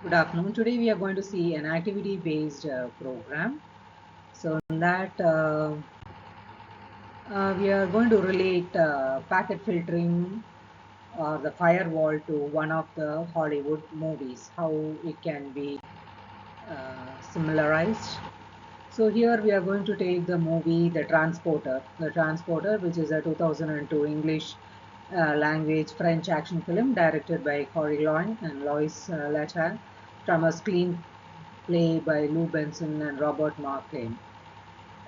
Good afternoon. Today we are going to see an activity-based program. So in that we are going to relate packet filtering or the firewall to one of the Hollywood movies, how it can be similarized. So here we are going to take the movie The Transporter. The Transporter, which is a 2002 English language French action film directed by Corey Loin and Lois Lachlan from a screenplay by Lou Benson and Robert Marklin.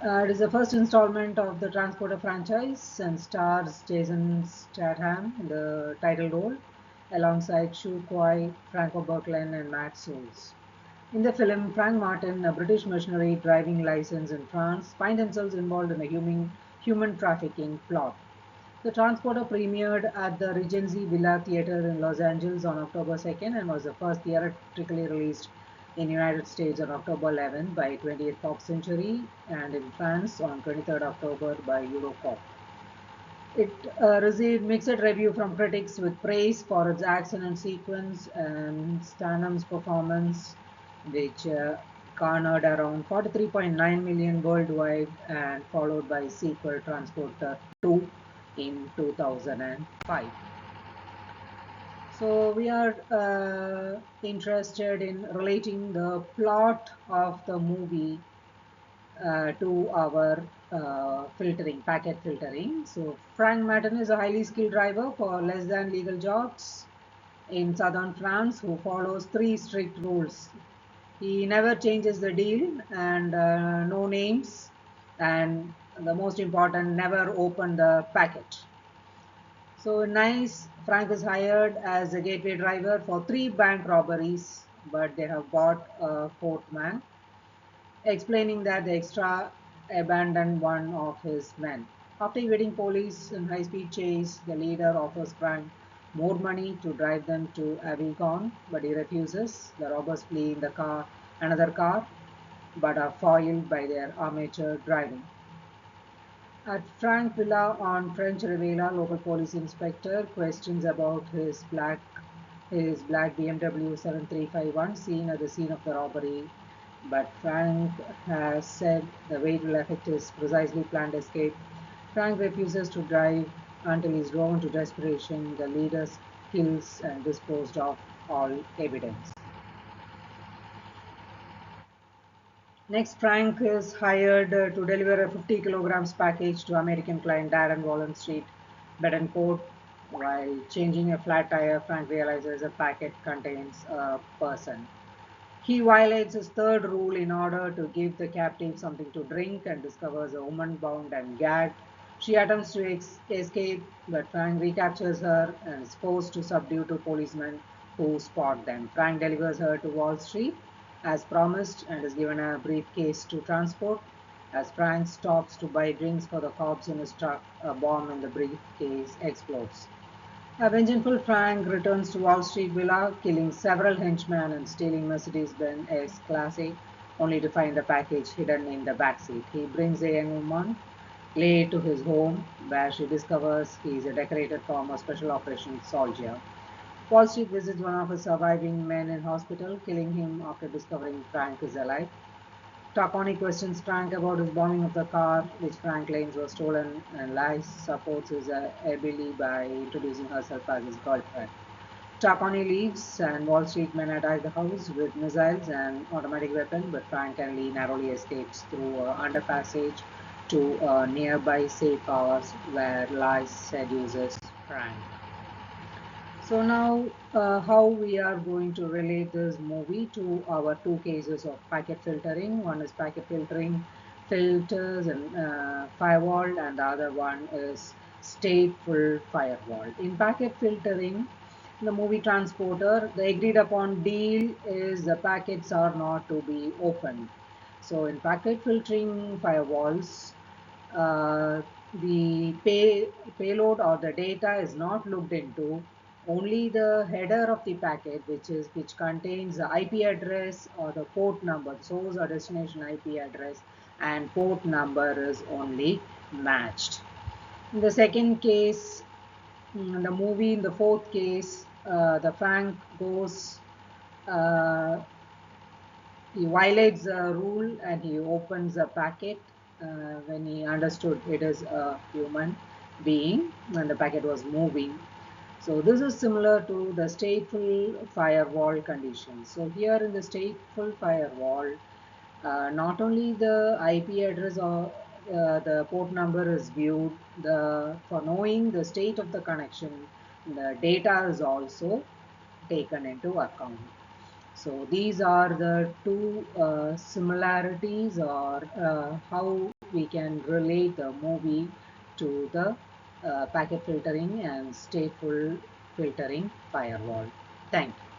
It is the first installment of the Transporter franchise and stars Jason Statham in the title role alongside Shu Kwai, Franco Berkelin, and Matt Souls. In the film, Frank Martin, a British mercenary driving license in France, find themselves involved in a human trafficking plot. The Transporter premiered at the Regency Villa Theatre in Los Angeles on October 2nd and was the first theatrically released in United States on October 11 by 20th Fox Century and in France on 23rd October by Eurocop. It received mixed review from critics with praise for its action and sequence and Stanham's performance, which garnered around 43.9 million worldwide and followed by sequel Transporter 2 in 2005. So we are interested in relating the plot of the movie to our packet filtering. So Frank Martin is a highly skilled driver for less than legal jobs in southern France who follows three strict rules. He never changes the deal and no names, and the most important, never open the packet. So nice, Frank is hired as a gateway driver for three bank robberies, but they have got a fourth man, explaining that the extra abandoned one of his men. After evading police in high-speed chase, the leader offers Frank more money to drive them to Avignon, but he refuses. The robbers flee in another car, but are foiled by their amateur driving. At Frank Villa on French Riviera, local police inspector questions about his black BMW 7351 seen at the scene of the robbery, but Frank has said the weight will affect his precisely planned escape. Frank refuses to drive until he's driven to desperation. The leader kills and disposed of all evidence. Next, Frank is hired to deliver a 50 kilograms package to American client Darren Wallen Street, Betancourt. While changing a flat tire, Frank realizes the packet contains a person. He violates his third rule in order to give the captive something to drink and discovers a woman bound and gagged. She attempts to escape, but Frank recaptures her and is forced to subdue two policemen who spot them. Frank delivers her to Wall Street as promised and is given a briefcase to transport. As Frank stops to buy drinks for the cops in his truck, a bomb in the briefcase explodes. A vengeful Frank returns to Wall Street Villa, killing several henchmen and stealing Mercedes-Benz S-Class, only to find the package hidden in the backseat. He brings a young woman, Lay, to his home, where she discovers he is a decorated former special operations soldier. Wall Street visits one of his surviving men in hospital, killing him after discovering Frank is alive. Takoni questions Frank about his bombing of the car, which Frank claims was stolen, and Lies supports his ability by introducing herself as his girlfriend. Takoni leaves, and Wall Street men attack the house with missiles and automatic weapons, but Frank and Lee narrowly escapes through an underpassage to a nearby safe house where Lies seduces Frank. So now, how we are going to relate this movie to our two cases of packet filtering. One is packet filtering filters and firewall, and the other one is stateful firewall. In packet filtering, the movie Transporter, the agreed upon deal is the packets are not to be opened. So in packet filtering firewalls, uh, the payload or the data is not looked into. Only the header of the packet, which contains the IP address or the port number, source or destination IP address, and port number is only matched. In the second case, the movie, in the fourth case, the Frank goes Uh, he violates a rule and he opens a packet when he understood it is a human being and the packet was moving. So this is similar to the stateful firewall condition. So here in the stateful firewall, not only the IP address or the port number is viewed, for knowing the state of the connection, the data is also taken into account. So these are the two similarities, or how we can relate the movie to the packet filtering and stateful filtering firewall. Thank you.